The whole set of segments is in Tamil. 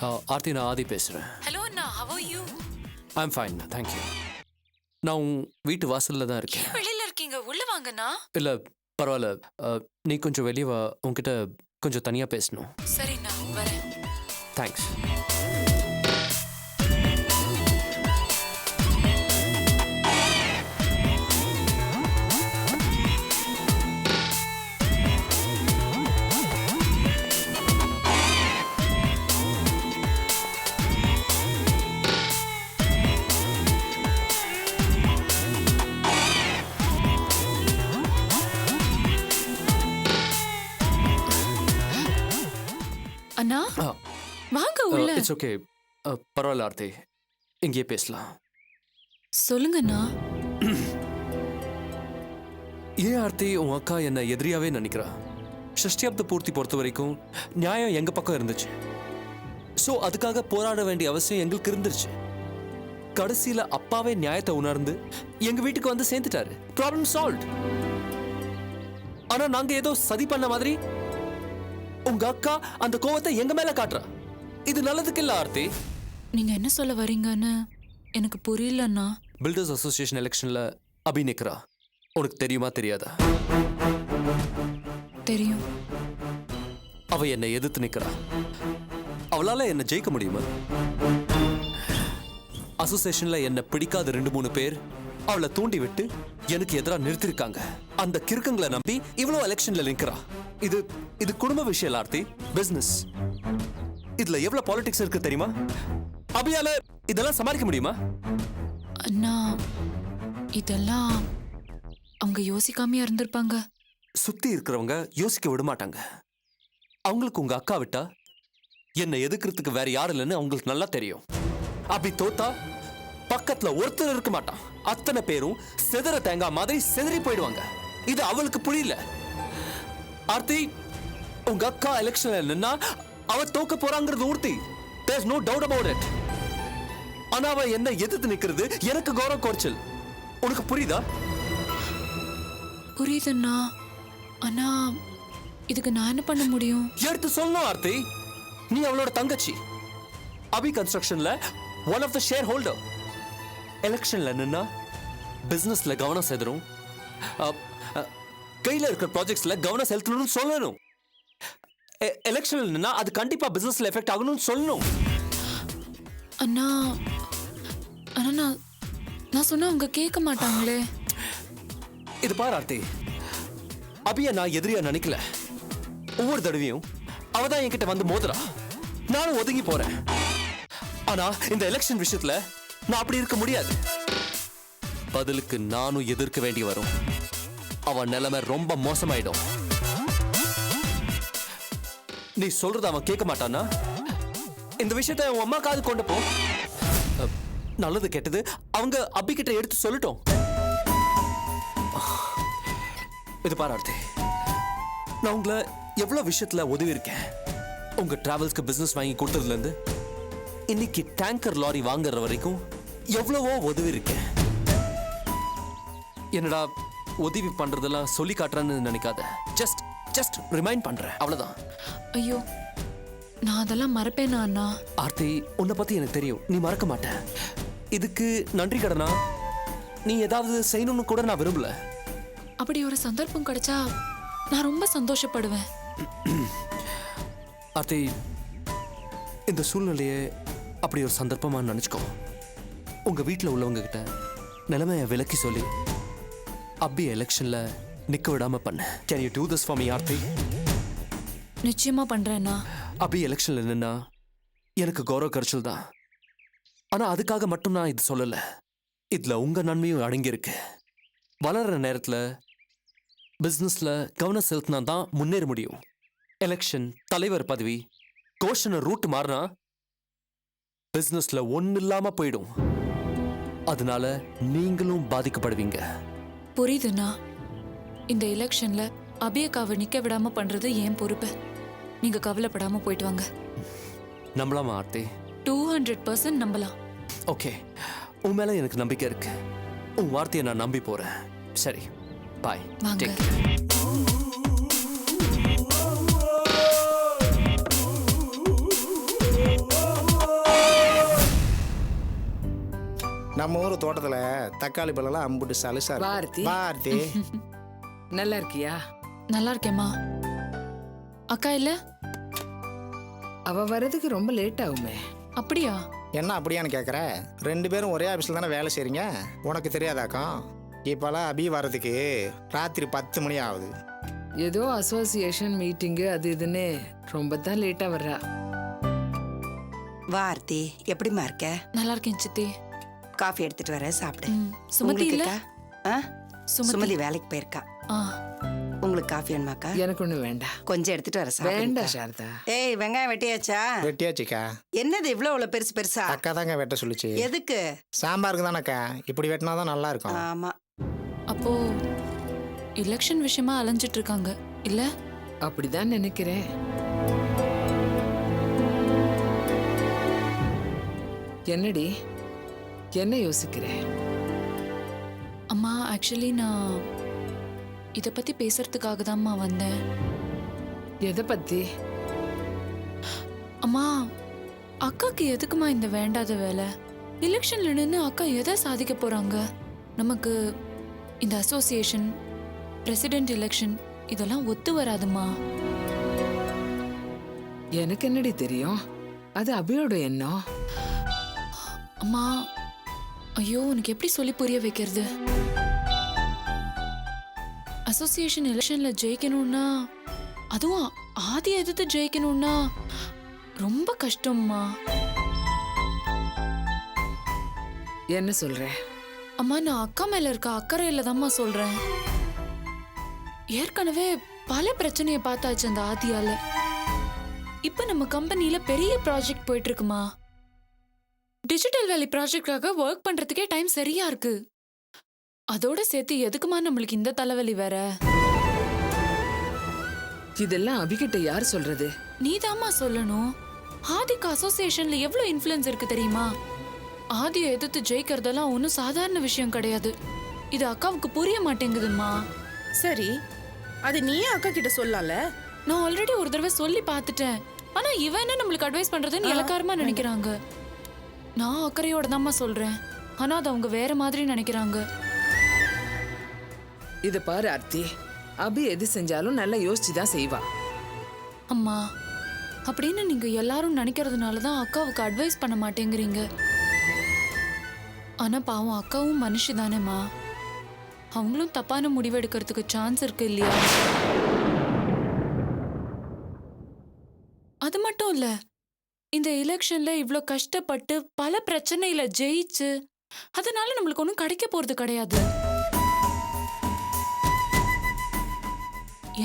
ஆர்த்தி, நான் ஆதி பேசுகிறேன். Hello Anna, how are you? I'm fine, thank you. நான் உன் வீட்டு வாசலில் தான் இருக்கேன். வெளியில இருக்கீங்க, உள்ள வாங்கண்ணா. இல்லை, பரவாயில்ல. நீ கொஞ்சம் வெளியே வா, உன்கிட்ட கொஞ்சம் தனியாக பேசணும். சரிண்ணா, வரேன். தேங்க்ஸ். அண்ணா, வாங்க உள்ள. இட்ஸ் ஓகே, பரவாயில்ல ஆர்த்தி, இங்கேயே பேசலாம். சொல்லுங்கண்ணா. ஏன் ஆர்த்தி, உன் அக்கா என்ன எதிரியாவே நினைக்கிறா? ஷஷ்டியாப்த பூர்த்தி பொறுத்த வரைக்கும் நியாயம் எங்க பக்கம் இருந்துச்சு. ஸோ அதுக்காக போராட வேண்டிய அவசியம் எங்களுக்கு இருந்துருச்சு. கடைசியில அப்பாவே நியாயத்தை உணர்ந்து எங்க வீட்டுக்கு வந்து சேர்ந்துட்டாரு. Problem solve. ஆனா நாங்க ஏதோ சதி பண்ண மாதிரி உங்க அக்கா அந்த கோவத்தை எங்க மேல காட்டுறா. இது நல்லதுக்கு இல்ல ஆர்த்தி. நீங்க என்ன சொல்ல வரீங்கன்னு எனக்கு புரியலண்ணா. பில்டர்ஸ் அசோசியேஷன் எலெக்ஷன்ல அபி நிக்கிறா. உனக்கு தெரியுமா தெரியாதா? தெரியும். அவ என்னை எதிர்த்து நிக்கிறா. அவளால என்ன ஜெயிக்க முடியுமா? அசோசியேஷன்ல என்ன பிடிக்காத 2-3 பேர் அவளை தூண்டி விட்டு எனக்கு எதிராக நிறுத்திருக்காங்க. அந்த கிறுக்கங்களை நம்பி இவ்வளவு எலெக்ஷன்ல நிக்கிறா. இது இது குடும்ப விஷயம் ஆர்த்தி, பிசினஸ். இதுல எவ்வளவு பாலிடிக்ஸ் இருக்கு தெரியுமா? அபியால இதெல்லாம் சமாளிக்க முடியுமா? அண்ணா, இதெல்லாம் அவங்க யோசிக்காமையா இருந்திருப்பாங்க. சுத்தி இருக்கிறவங்க யோசிக்க விட மாட்டாங்க. அவங்களுக்கு உங்க அக்கா விட்டா என்னை எதுக்குறதுக்கு வேற யாரும் இல்லைன்னு அவங்களுக்கு நல்லா தெரியும். அபி தோத்தா பக்கத்துல ஒருத்தர் இருக்க மாட்டான். அத்தனை பேரும் செதற தேங்காய் மாதிரி செதறி போயிடுவாங்க. இது அவளுக்கு புரியல. ஆர்த்தி, உங்க அக்கா எலெக்ஷன்ல நின்னா அவ தோக்க போறாங்கிறது உறுதி. There's no doubt about it. ஆனா அவ என்ன எதிர்த்து நிக்கிறது எனக்கு கௌரவ குறைச்சல். உனக்கு புரியுதா? புரியுதுண்ணா. ஆனா இதுக்கு நான் என்ன பண்ண முடியும்? எடுத்து சொல்லணும் ஆர்த்தி. நீ அவளோட தங்கச்சி. அபி கன்ஸ்ட்ரக்ஷன்ல one of the share holder. எலெக்ஷன்ல நின்னா பிசினஸ்ல கவனம் செலுத்தணும். கையில இருக்கிற ப்ராஜெக்ட்ஸ்ல கவனம் செலுத்தணும்னு சொல்லணும். எலெக்ஷன்ல நின்னா அது கண்டிப்பா பிசினஸ்ல எஃபெக்ட் ஆகணும்னு சொல்லணும். அண்ணா, அண்ணா, நான் சொன்னா அவங்க கேட்க மாட்டாங்களே. இது பாரு ஆர்த்தி, அபிய நான் எதிரியா நினைக்கல. ஒவ்வொரு தடவையும் அவதான் என்கிட்ட வந்து மோதுறா. நானும் ஒதுங்கி போறேன். ஆனா இந்த எலெக்ஷன் விஷயத்துல நான் அப்படி இருக்க முடியாது. பதிலுக்கு நானும் எதிர்க்க வேண்டி வரும். அவன் நிலைமை ரொம்ப மோசமாயிடும். நீ சொல்றது அவன் கேட்க மாட்டானா? இந்த விஷயத்தை உன் அம்மா காது கொண்டு போ. நல்லது கெட்டது அவங்க அபி கிட்ட எடுத்து சொல்லட்டும். இது பாரார்த்தி, நான் உங்களை எவ்வளவு விஷயத்துல உதவி இருக்கேன். உங்க டிராவல்ஸ்க்கு பிசினஸ் வாங்கி கொடுத்ததுல இருந்து இன்னைக்கு டேங்கர் லாரி வாங்குற வரைக்கும் எவ்வளவோ உதவி இருக்கேன். என்னடா உதவி பண்றதெல்லாம் சொல்லி காட்டுறேன்னு நினைக்காத. ஜஸ்ட் ஜஸ்ட் ரிமைண்ட் பண்றேன், அவ்வளவுதான். ஐயோ, நான் அதெல்லாம் மறப்பேனா அண்ணா? ஆர்த்தி, உன்னை பத்தி எனக்கு தெரியும், நீ மறக்க மாட்டேன். இதுக்கு நன்றி கடனா நீ ஏதாவது செய்யணும்னு கூட நான் விரும்பல. அப்படி ஒரு சந்தர்ப்பம் கிடைச்சா நான் ரொம்ப சந்தோஷப்படுவேன். ஆர்த்தி, இந்த சூழ்நிலையை அப்படி ஒரு சந்தர்ப்பமா நினைச்சுக்கோ. உங்க வீட்டில் உள்ளவங்க கிட்ட நிலைமையை விலக்கி சொல்லி அபி எலெக்ஷன்ல நிக்க விடாம பண்ண. Can you do this for me Aarthi? நிச்சயமா பண்றேன்னா. அபி எலெக்ஷன்ல நின்னா எனக்கு கௌரவ கரைச்சல் தான். ஆனா அதுக்காக மட்டும் நான் இது சொல்லல. இதுல உங்க நன்மையும் அடங்கியிருக்கு. வளர்ற நேரத்துல பிசினஸ்ல கவனம் செலுத்தினா தான் முன்னேற முடியும். எலெக்ஷன், தலைவர் பதவி, கோஷன ரூட் மாறினா பிசினஸ்ல ஒண்ணு இல்லாம போயிடும். அதனால நீங்களும் பாதிக்கப்படுவீங்க. புரியுதுண்ணா. இந்த எலெக்ஷன்ல அபியக்காவை நிக்க விடாம பண்றது ஏன் பொறுப்பு. நீங்க கவலைப்படாம போயிட்டு வாங்க. நம்பலாமா ஆர்த்தி? 200% நம்பலாம். ஓகே, உன் மேல எனக்கு நம்பிக்கை இருக்கு. உன் வார்த்தையை நான் நம்பி போறேன். சரி, பாய். வாங்க. நம்ம ஊர் தோட்டத்துல தக்காளி பழம்லாம் அம்புட்டு சலுசா இருக்கு. பாரதி. பாரதி நல்லா இருக்கியா? நல்லா இருக்கேம்மா. அக்கா இல்ல? அவ வர்றதுக்கு ரொம்ப லேட் ஆகுமே. அப்படியா? என்ன அப்படியான்னு கேட்குற? 2 பேரும் ஒரே ஆஃபீஸில் தானே வேலை செய்கிறீங்க, உனக்கு தெரியாதாக்கம்? இப்போல்லாம் அபி வர்றதுக்கு ராத்திரி 10 மணி ஆகுது. ஏதோ அசோசியேஷன் மீட்டிங்கு அது இதுன்னு ரொம்ப தான் லேட்டா வர்றா. வார்த்தி எப்படிமா இருக்க? நல்லா இருக்கேன் சித்தி. காஃபி எடுத்துட்டு வர, சாப்பிடு. சுமதி இல்ல? உங்களுக்குக்கா? சுமதி வேலைக்கு போயிருக்கா. ஆ, உங்களுக்கு காஃபி வேணுமாக்கா? எனக்கு ஒண்ணு வேண்டாம். கொஞ்சம் எடுத்துட்டு வர, சாப்பிடு. வேண்டாம் சாரதா. ஏய், வெங்காயம் வெட்டியாச்சா? வெட்டியாச்சுக்கா. என்னது இவ்வளவு பெருசு பெருசா? அக்கா தாங்க வெட்ட சொல்லிச்சு. எதுக்கு? சாம்பாருக்கு தானேக்கா, இப்படி வெட்டினா தான் நல்லா இருக்கும். ஆமா. அப்போ எலெக்ஷன் விஷயமா அலைஞ்சிட்டு இருக்காங்க இல்ல? அப்படிதான் நினைக்கிறேன். என்னடி என்ன யோசிக்கிறேன்? அம்மா, ஆக்சுவலி நான் இத பத்தி பேசுறதுக்காக தான்மா வந்தேன். எதை பத்தி? அம்மா, அக்காக்கு எதுக்குமா இந்த வேண்டாத வேலை? எலெக்ஷன்ல நின்று அக்கா எதை சாதிக்க போறாங்க? நமக்கு இந்த அசோசியேஷன், பிரசிடென்ட் எலெக்ஷன் இதெல்லாம் ஒத்து வராதுமா. எனக்கு என்னடி தெரியும்? அது அபியோட எண்ணம். அம்மா, ஐயோ, உனக்கு எப்படி சொல்லி புரிய வைக்கிறது? அசோசியேஷன் எலெக்ஷன்ல ஜெயிக்கணும்னா, அதுவும் ஆதி எதிர்த்து ஜெயிக்கணும்னா ரொம்ப கஷ்டம்மா. என்ன சொல்ற? அம்மா, நான் அக்கா மேல இருக்க அக்கறையில தான்மா சொல்றேன். ஏற்கனவே பல பிரச்சனையை பார்த்தாச்சு அந்த ஆதியால. இப்ப நம்ம கம்பெனில பெரிய ப்ராஜெக்ட் போயிட்டு இருக்குமா. டிஜிட்டல் வேலி ப்ராஜெக்டாக ஒர்க் பண்றதுக்கே டைம் சரியா இருக்கு. அதோட சேர்த்து எதுக்குமா நம்மளுக்கு இந்த தலைவலி வேற? இதெல்லாம் அபிகிட்ட யார் சொல்றது? நீதாம்மா சொல்லணும். ஆதிக்கு அசோசியேஷன்ல எவ்வளவு இன்ஃப்ளூயன்ஸ் இருக்கு தெரியுமா? ஆதியை எதிர்த்து ஜெயிக்கிறதெல்லாம் ஒன்றும் சாதாரண விஷயம் கிடையாது. இது அக்காவுக்கு புரிய மாட்டேங்குதுமா. சரி, அது நீயே அக்கா கிட்ட சொல்லலாம்ல. நான் ஆல்ரெடி ஒரு தடவை சொல்லி பார்த்துட்டேன். ஆனா இவன் என்ன நம்மளுக்கு அட்வைஸ் பண்றதுன்னு இலக்காரமா நினைக்கிறாங்க. நான் அக்கறையோட தான்மா சொல்றேன். ஆனா அது அவங்க வேற மாதிரி நினைக்கிறாங்க. இத பாரு ஆர்த்தி, அபி எது செஞ்சாலும் நல்லா யோசிச்சுதான் செய்வா. அம்மா, அப்படின்னு நீங்க எல்லாரும் நினைக்கிறதுனால தான் அக்காவுக்கு அட்வைஸ் பண்ண மாட்டேங்கிறீங்க. ஆனா பாவம் அக்காவும் மனுஷி தானேம்மா. அவங்களும் தப்பான முடிவு எடுக்கிறதுக்கு சான்ஸ் இருக்கு இல்லையா? அது மட்டும் இல்ல, இந்த எலெக்ஷன்ல இவ்ளோ கஷ்டப்பட்டு பல பிரச்சனையில ஜெயிச்சு அதனால நம்மளுக்கு ஒன்றும் கிடைக்க போறது கிடையாது.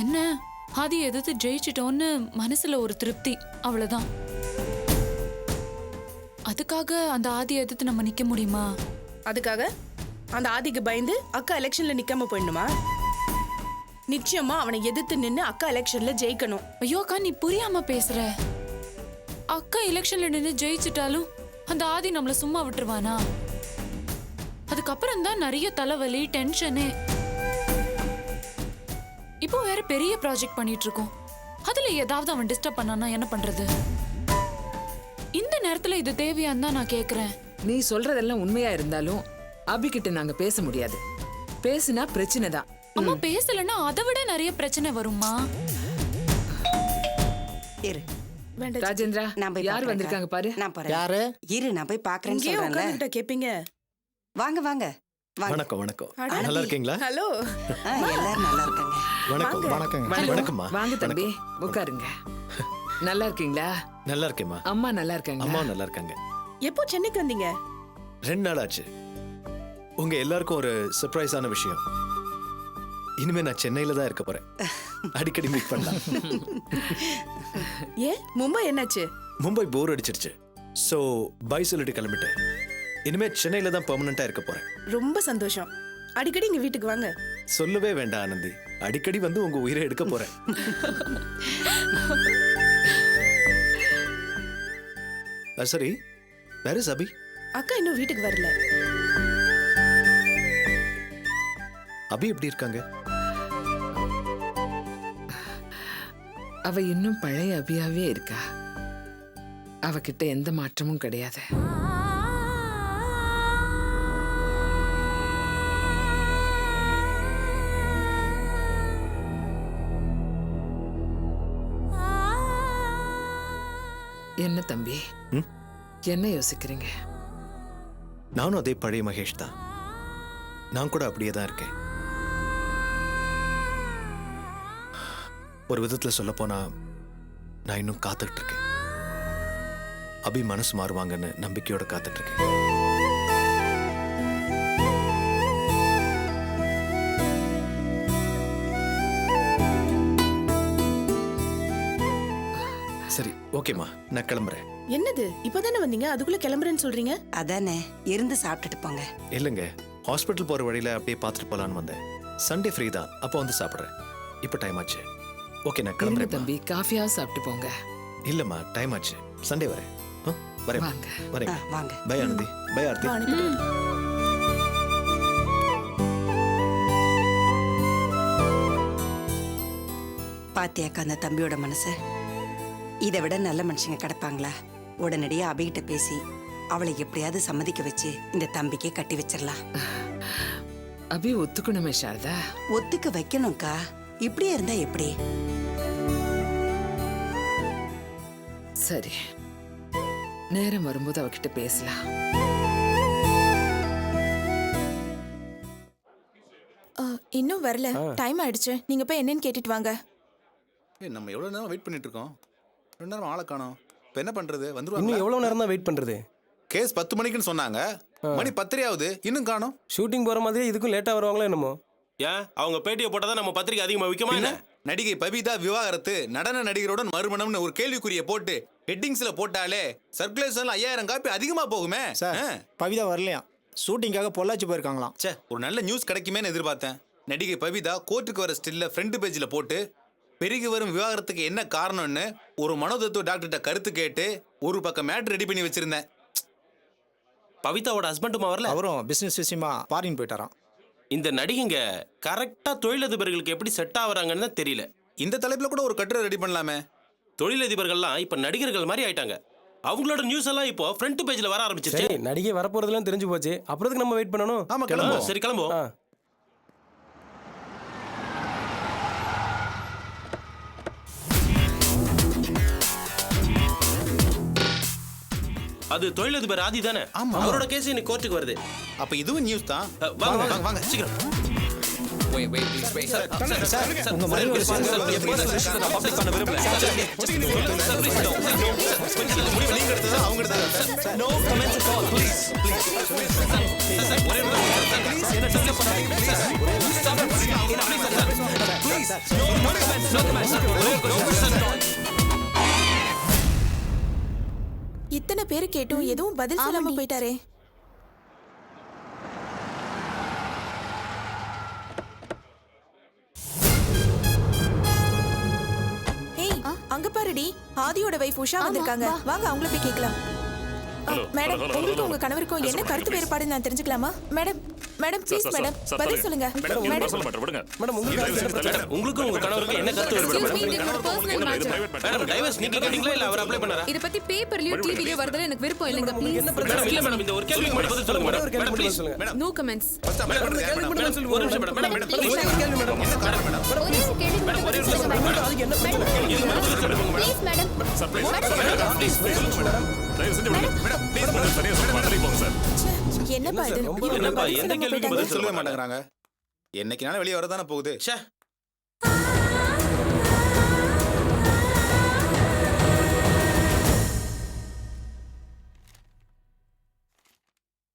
என்ன, ஆதி எதிர்த்து ஜெயிச்சிட்டோன்னு மனசுல ஒரு திருப்தி, அவ்வளவுதான். அதுக்காக அந்த ஆதி எதிர்த்து நம்ம நிக்க முடியுமா? அதுக்காக அந்த ஆதிக்கு பயந்து அக்கா எலெக்ஷன்ல நிக்காம போயிடணுமா? நிச்சயமா அவனை எதிர்த்து நின்னு அக்கா எலெக்ஷன்ல ஜெயிக்கணும். ஐயோ அக்கா, நீ புரியாம பேசுற. அக்கா எலெக்ஷன்ல நின்று ஜெயிச்சிட்டாலும் அந்த ஆதி நம்மள சும்மா விட்டுருவானா? அதுக்கப்புறம் தான் நிறைய தலைவலி, டென்ஷனு. இப்போ வேற பெரிய ப்ராஜெக்ட் பண்ணிட்டு இருக்கோம். அதுல ஏதாவது அவன் டிஸ்டர்ப் பண்ணானா என்ன பண்றது? இந்த நேரத்துல இது தேவையான்னு தான் நான் கேக்குறேன். நீ சொல்றதெல்லாம் உண்மையா இருந்தாலும் அபி கிட்ட நாங்க பேச முடியாது. பேசினா பிரச்சனை தான். அம்மா, பேசலன்னா அதை விட நிறைய பிரச்சனை வருமா? இரு, வேண்டாம். ராஜேந்திரா, நான் போய் யார் பார்க்கறேன். வந்திருக்காங்க பாரு. நான் போறேன். யாரு? இரு, நான் போய் பாக்குறேன்னு இங்கேயே சொல்றேன்ல. உட்கார்ந்துட்ட கேப்பீங்க. வாங்க வாங்க வாங்க. வணக்கம் வணக்கம். அட. நல்லா இருக்கீங்களா? ஹலோ. எல்லாரும் நல்லா இருக்காங்க. வணக்கம் வணக்கங்க. வணக்கம்மா. வாங்க தம்பி, உட்காருங்க. நல்லா இருக்கீங்களா? நல்லா இருக்கேம்மா. அம்மா நல்லா இருக்காங்க. அம்மா நல்லா இருக்காங்க. எப்போ சென்னைக்கு வந்தீங்க? 2 நாள் ஆச்சு. உங்க எல்லாருக்கும் ஒரு சர்ப்ரைஸான விஷயம். இனிமே நான் சென்னையில தான் இருக்க போறேன். அடிக்கடி மீட் பண்ணலாம். ஏன் மும்பை என்னாச்சு? மும்பை போர் அடிச்சிருச்சு. சோ பை சொல்லிட்டு கிளம்பிட்டேன். இனிமே சென்னையில தான் பெர்மனண்டா இருக்க போறேன். ரொம்ப சந்தோஷம். அடிக்கடி இங்க வீட்டுக்கு வாங்க. சொல்லவே வேண்டாம் ஆனந்தி, அடிக்கடி வந்து உங்க உயிரை எடுக்க போறேன். சரி, வேர் இஸ் அபி? அக்கா இன்னும் வீட்டுக்கு வரல. அபி எப்படி இருக்காங்க? அவ இன்னும் பழைய அபியாவே இருக்கா. அவகிட்ட எந்த மாற்றமும் கிடையாது. என்ன தம்பி ம்? என்ன யோசிக்கிறீங்க? நானும் அதே பழைய மகேஷ் தான். நான் கூட அப்படியே தான் இருக்கேன். ஒரு விதத்துல சொல்ல போனா நான் இன்னும் காத்துக்கிட்டு இருக்கேன். அபி மனசு மாறுவாங்கன்னு நம்பிக்கையோட காத்துட்டு இருக்கேன். சரி, ஓகேம்மா, நான் கிளம்புறேன். என்னது இப்பதானே வந்தீங்க அதுக்குள்ள கிளம்புறேன்னு சொல்றீங்க? அதானே இருந்து சாப்பிட்டுட்டு போங்க. இல்லைங்க, ஹாஸ்பிட்டல் போற வழியில அப்படியே பார்த்துட்டு போலான்னு வந்தேன். சண்டே ஃப்ரீ தான், அப்போ வந்து சாப்பிட்றேன். இப்போ டைம் ஆச்சு. ஓகே, நான் இருங்க கிளம்புறேன். தம்பி, காஃபியாவது சாப்பிட்டு போங்க. இல்லம்மா, டைம் ஆச்சு. சண்டே வரேன். வரேன் வாங்க. வரேன். வாங்க. Bye Anandhi, bye Aarthi. பாத்தியாக்கா அந்த தம்பியோட மனசு? இதை விட நல்ல மனுஷங்க கிடப்பாங்களா? உடனடியா அபிகிட்ட பேசி அவளை எப்படியாவது சம்மதிக்க வச்சு இந்த தம்பிக்கே கட்டி வச்சிடலாம். அபி ஒத்துக்கணுமே சாரதா. ஒத்துக்க வைக்கணும்க்கா. இப்படியே இருந்தா எப்படி? சரி, நேரம் வரும்போது அவகிட்ட பேசலாம். இன்னும் வரல. டைம் ஆயிடுச்சு. நீங்க போய் என்னன்னு கேட்டுட்டு வாங்க. நம்ம எவ்வளவு நேரம் வெயிட் பண்ணிட்டு இருக்கோம்? 2 நேரம் ஆளை காணோம். இப்போ என்ன பண்றது? வந்துருவாங்க. இன்னும் எவ்வளவு நேரம் தான் வெயிட் பண்றது? கேஸ் 10 மணிக்குன்னு சொன்னாங்க. மணி 10 ஆகுது, இன்னும் காணோம். ஷூட்டிங் போற மாதிரி இதுக்கும் லேட்டா வருவாங்களோ என்னமோ. ஏன் அவங்க பேட்டியை போட்டா நம்ம பத்திரிக்கை அதிகமா விற்கமா என்ன? நடிகை பபிதா விவாகரத்து, நடன நடிகருடன் மறுமணம்னு ஒரு கேள்விக்குரிய போட்டு ஹெட்டிங்ஸ்ல போட்டாலே சர்க்குலேஷன்ல 5000 காப்பி அதிகமா போகுமே. சார், பவிதா வரலையா? ஷூட்டிங்காக பொள்ளாச்சி போயிருக்காங்களாம். ச்சே, ஒரு நல்ல நியூஸ் கிடைக்குமேன்னு எதிர்பார்த்தேன். நடிகை பவிதா கோர்ட்டுக்கு வர ஸ்டில்ல ஃப்ரண்ட் பேஜ்ல போட்டு பெருகி வரும் விவாகரத்துக்கு என்ன காரணம்னு ஒரு மனோதத்துவ டாக்டர்கிட்ட கருத்து கேட்டு ஒரு பக்கம் மேட் ரெடி பண்ணி வச்சிருந்தேன். பவிதாவோட ஹஸ்பண்டுமா வரல? அவரும் பிசினஸ் விஷயமா ஃபாரின் போயிட்டாராம். இந்த நடிகைங்க கரெக்டா தொழிலதிபர்களுக்கு எப்படி செட் ஆகுறாங்கன்னு தான் தெரியல. இந்த தலைப்புல கூட ஒரு கட்டுரை ரெடி பண்ணலாமே. தொழிலதிபர்கள்லாம் இப்ப நடிகர்கள் மாதிரி ஆயிட்டாங்க. அவங்களோட நியூஸ் எல்லாம் இப்போ ஃப்ரண்ட் பேஜ்ல வர ஆரம்பிச்சிருச்சு. சரி, நடிகை வரப்போறதுலாம் தெரிஞ்சு போச்சு. அப்புறத்துக்கு நம்ம வெயிட் பண்ணணும். ஆமா, கிளம்புவோம். சரி கிளம்புவோம். அது தொழிலதிபர் ஆதி தானே? ஆமா. அவரோட கேஸ் இன்னைக்கு கோர்ட்டுக்கு வருது. அப்ப இதுவும் நியூஸ் தான். வாங்க வாங்க வாங்க சீக்கிரம். உங்க மனைவி பப்ளிக் பண்ண விரும்பல. நீங்க எடுத்தது அவங்க எடுத்தது. No comments at all, please. இத்தனை பேரு கேட்டும் எதுவும் பதில் சொல்லாம போயிட்டாரே. ஏய், அங்க பாருடி, ஆதியோட வைஃப் உஷா வந்திருக்காங்க. வாங்க அவங்கள போய் கேட்கலாம். மேடம், உங்களுக்கு உங்க கணவருக்கும் என்ன கருத்து வேறுபாடுன்னு நான் தெரிஞ்சுக்கலாமா? மேடம், மேடம் ப்ளீஸ் மேடம் பதில் சொல்லுங்க. மேடம், மேடம் உங்களுக்கும் உங்க கணவருக்கும் என்ன கருத்து வேறுபாடு? மேடம் டைவர்ஸ் நீங்க கேட்டீங்களா இல்ல அவர் அப்ளை பண்ணாரா? இத பத்தி பேப்பர்லயோ டிவிலயோ வரதுல எனக்கு விருப்பம் இல்லங்க ப்ளீஸ். மேடம் இல்ல மேடம், இந்த ஒரு கேள்விக்கு மட்டும் பதில் சொல்லுங்க madam. Madam please. No comments. ஒரு நிமிஷம் மேடம். மேடம் என்ன காரணம் மேடம்? ஒரே ஒரு கேள்வி மட்டும் பதில் சொல்லுங்க மேடம். அதுக்கு என்ன பிரச்சனை? Please madam. என்னப்பா இது? என்னப்பா எந்த கேள்விக்கு பதில் சொல்லவே சொல்ல மாட்டேங்கிறாங்க. என்னைக்குனாலும் வெளியே வரதானே போகுது. ச்சே.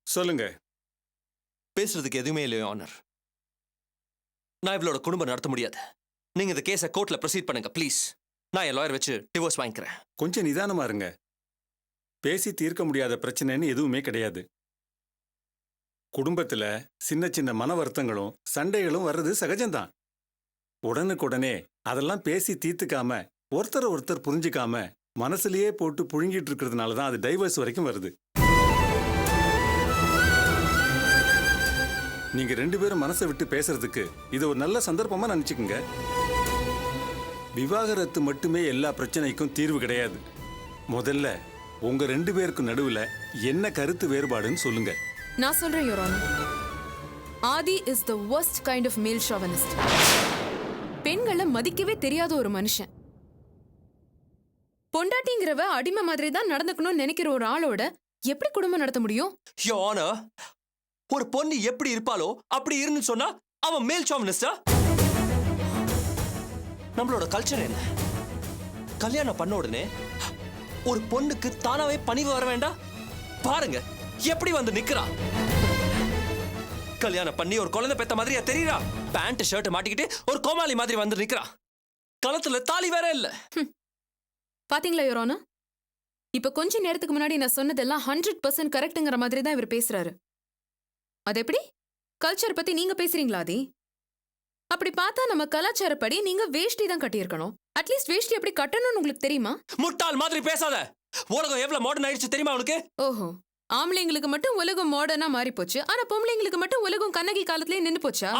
சொல்லுங்க. பேசுறதுக்கு எதுவுமே இல்லையோ ஆனர். நான் இவளோட குடும்பம் நடத்த முடியாது. நீங்க இந்த கேஸை கோர்ட்ல ப்ரொசீட் பண்ணுங்க ப்ளீஸ். நான் என் லாயர் வச்சு டிவோர்ஸ் வாங்கிக்கிறேன். கொஞ்சம் நிதானமா இருங்க. பேசி தீர்க்க முடியாத பிரச்சனைன்னு எதுவுமே கிடையாது. குடும்பத்துல சின்ன சின்ன மன வருத்தங்களும் சண்டைகளும் வர்றது சகஜம்தான். உடனுக்குடனே அதெல்லாம் பேசி தீர்த்துக்காம ஒருத்தர் புரிஞ்சுக்காம மனசுலயே போட்டு புழுங்கிட்டு இருக்கிறதுனால தான் அது டைவர்ஸ் வரைக்கும் வருது. நீங்க 2 பேரும் மனசை விட்டு பேசுறதுக்கு இது ஒரு நல்ல சந்தர்ப்பமா நினைச்சுக்குங்க. விவாகரத்து மட்டுமே எல்லா பிரச்சனைக்கும் தீர்வு கிடையாது. முதல்ல உங்க 2 பேருக்கு நடுவுல என்ன கருத்து வேறுபாடுன்னு சொல்லுங்க. நான் சொல்றேன் your honour. Aadhi is the worst kind of male chauvinist. பெண்களை மதிக்கவே தெரியாத ஒரு மனுஷன். பொண்டாட்டிங்கிறவ அடிமை மாதிரி தான் நடந்துக்கணும்னு நினைக்கிற ஒரு ஆளோட எப்படி குடும்பம் நடத்த முடியும்? யோர் ஆனர், ஒரு பொண்ணு எப்படி இருப்பாளோ அப்படி இருந்து சொன்னா அவன் மேல் சாமினிஸ்டா? நம்மளோட கல்ச்சர் என்ன? கல்யாணம் பண்ண உடனே ஒரு பொண்ணுக்கு தானாவே பணிவு வர வேண்டாம்? பாருங்க எப்படி வந்து நிக்கிறா. கல்யாணம் பண்ணி ஒரு குழந்தை பெத்த மாதிரியா தெரியறா? பேண்ட் ஷர்ட் மாட்டிக்கிட்டு ஒரு கோமாளி மாதிரி வந்து நிக்கிறா. களத்துல தாலி வேற இல்ல. பாத்தீங்களா யோரானா, இப்ப கொஞ்ச நேரத்துக்கு முன்னாடி நான் சொன்னதெல்லாம் 100% கரெக்ட்ங்கிற மாதிரி தான் இவர் பேசுறாரு. அது எப்படி? கல்ச்சர் பத்தி நீங்க பேசுறீங்களா ஆதி? அப்படி பார்த்தா நம்ம கலாச்சாரப்படி நீங்க வேஷ்டி தான் கட்டியிருக்கணும். அட்லீஸ்ட் வேஷ்டி எப்படி கட்டணும்னு உங்களுக்கு தெரியுமா? முட்டாள் மாதிரி பேசாத. உலகம் எவ்வளவு மாடர்ன் ஆயிடுச்சு தெரியுமா உனக்கு? ஓஹோ, ஆம்பளைங்களுக்கு மட்டும் உலகம் மாடர்னா மாறி போச்சு, ஆனா பொம்பளைங்களுக்கு மட்டும் உலகம் கண்ணகி காலத்திலேயே நின்னு போச்சா?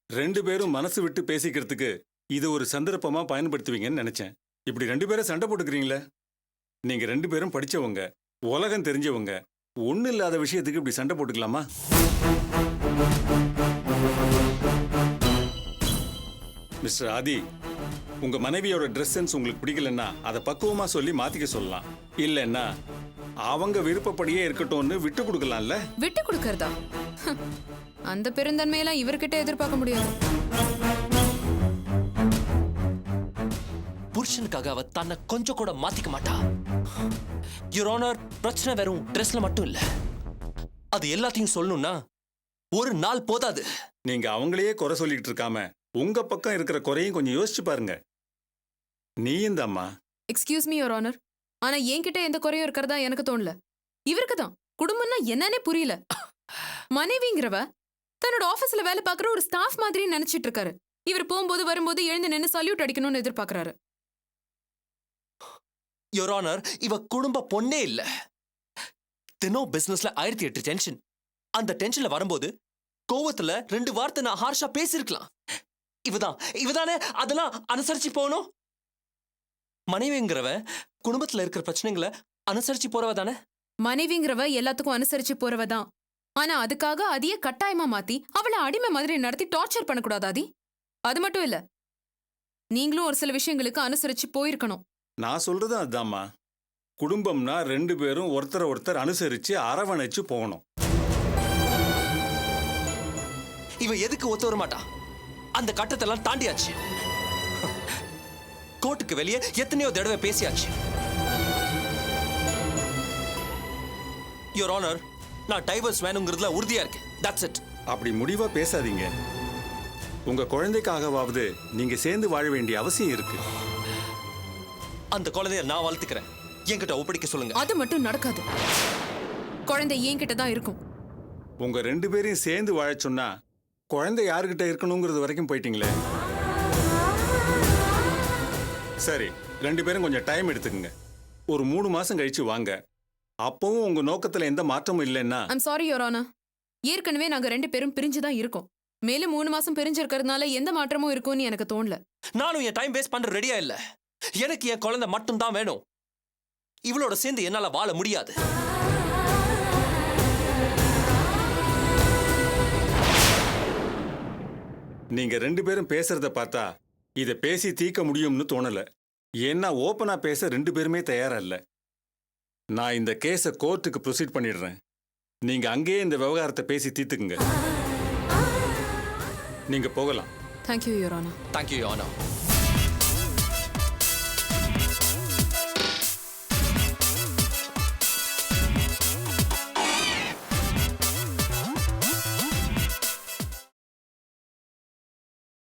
ரெண்டு பேரும் மனசு விட்டு பேசிக்கிறதுக்கு இது ஒரு சந்தர்ப்பமா பயன்படுத்துவீங்கன்னு நினைச்சேன். இப்படி ரெண்டு பேரும் சண்டை போட்டுக்கிறீங்களே. நீங்க ரெண்டு பேரும் படிச்சவங்க, உலகம் தெரிஞ்சவங்க, ஒண்ணு இல்லாத விஷயத்துக்கு இப்படி சண்டை போட்டுக்கலாமா? மிஸ்டர் ஆதி, உங்க மனைவியோட ட்ரெஸ் சென்ஸ் உங்களுக்கு பிடிக்கலன்னா அதை பக்குவமா சொல்லி மாத்திக்க சொல்லலாம். இல்லைன்னா அவங்க விருப்பப்படியே இருக்கட்டும்னு விட்டு கொடுக்கலாம்ல. விட்டு கொடுக்கறதா? அந்த பெருந்தன்மையெல்லாம் இவர்கிட்ட எதிர்பார்க்க முடியாது. புருஷனுக்காக அவ தன்னை கொஞ்சம் கூட மாத்திக்க மாட்டா. யுவர் ஆனர், பிரச்சனை வெறும் ட்ரெஸ்ல மட்டும் இல்ல. அது எல்லாத்தையும் சொல்லணும்னா ஒரு நாள் போதாது. நீங்க அவங்களையே குறை சொல்லிட்டு இருக்காம உங்க பக்கம் இருக்கிற குறையும் கொஞ்சம் யோசிச்சு பாருங்க. நீயும் தாம்மா. எக்ஸ்கியூஸ் மீ யுவர் ஆனர், ஆனா என்கிட்ட எந்த குறையும் இருக்கிறதா எனக்கு தோணல. இவருக்கு தான் குடும்பம்னா என்னன்னே புரியல. மனைவிங்கிறவ தன்னோட ஆபீஸ்ல வேலை பார்க்குற ஒரு ஸ்டாஃப் மாதிரி நினைச்சிட்டு இருக்காரு. இவர் போகும்போது வரும்போது எழுந்து நின்று சல்யூட் அடிக்கணும்னு எதிர்பார்க்கறாரு. யுவர் ஆனர், இவ குடும்ப பொண்ணே இல்ல. தினம் பிசினஸ்ல 1008 டென்ஷன். அந்த டென்ஷன்ல வரும்போது கோவத்துல 2 வார்த்தை நான் ஹார்ஷா பேசிருக்கலாம். இவதானே அதெல்லாம் அனுசரிச்சு போகணும். மனைவிங்கிறவ குடும்பத்துல இருக்கிற பிரச்சனைகளை அனுசரிச்சு போறவ தானே. மனைவிங்கிறவ எல்லாத்துக்கும் அனுசரிச்சு போறவ தான். ஆனா அதுக்காக அதையே கட்டாயமா மாத்தி அவளை அடிமை மாதிரி நடத்தி டார்ச்சர் பண்ணக்கூடாது ஆதி. அது மட்டும் இல்ல, நீங்களும் ஒரு சில விஷயங்களுக்கு அனுசரிச்சு போயிருக்கணும். நான் சொல்றது அதுதாம்மா. குடும்பம்னா ரெண்டு பேரும் ஒருத்தர் அனுசரிச்சு அரவணைச்சு போகணும். இவ எதுக்கு ஒத்து வர மாட்டா? அந்த கட்டத்தெல்லாம் தாண்டியாச்சு. கோர்ட்டுக்கு வெளியே எத்தனையோ தடவை பேசியாச்சு. யுவர் ஆனர், நான் டைவர்ஸ் வேணுங்கிறதுல உறுதியா இருக்கேன். That's it. அப்படி முடிவா பேசாதீங்க. உங்க குழந்தைக்காகவாவது நீங்க சேர்ந்து வாழ வேண்டிய அவசியம் இருக்கு. அந்த குழந்தைய நான் வளர்த்துக்கிறேன். என்கிட்ட ஒப்படைக்க சொல்லுங்க. அது மட்டும் நடக்காது. குழந்தை என்கிட்ட தான் இருக்கும். உங்க ரெண்டு பேரையும் சேர்ந்து வாழ சொன்னா குழந்தை யாருக்கிட்ட இருக்கணுங்கிறது வரைக்கும் போயிட்டீங்களே. சரி, ரெண்டு பேரும் கொஞ்சம் டைம் எடுத்துக்கங்க. ஒரு 3 மாசம் கழிச்சு வாங்க. அப்பவும் உங்க நோக்கத்துல எந்த மாற்றமும் இல்லைன்னா. ஐம் சாரி யுவர் ஆனர், ஏற்கனவே நாங்க 2 பேரும் பிரிஞ்சுதான் இருக்கோம். மேலும் 3 மாசம் பிரிஞ்சிருக்கிறதுனால எந்த மாற்றமும் இருக்கும்னு எனக்கு தோணல. நானும் என் டைம் வேஸ்ட் பண்ற ரெடியா இல்ல. எனக்கு என் குழந்தை மட்டும் தான் வேணும். இவளோட சேர்ந்து என்னால வாழ முடியாது. நீங்க ரெண்டு பேரும் பேசுறத பார்த்தா இதை பேசி தீர்க்க முடியும்னு தோணல. ஏன்னா ஓப்பனா பேச ரெண்டு பேருமே தயாரா இல்ல. நான் இந்த கேஸை கோர்ட்டுக்கு ப்ரொசீட் பண்ணிடுறேன். நீங்க அங்கேயே இந்த விவகாரத்தை பேசி தீர்த்துக்குங்க. நீங்க போகலாம். Thank you your honour. Thank you your honour.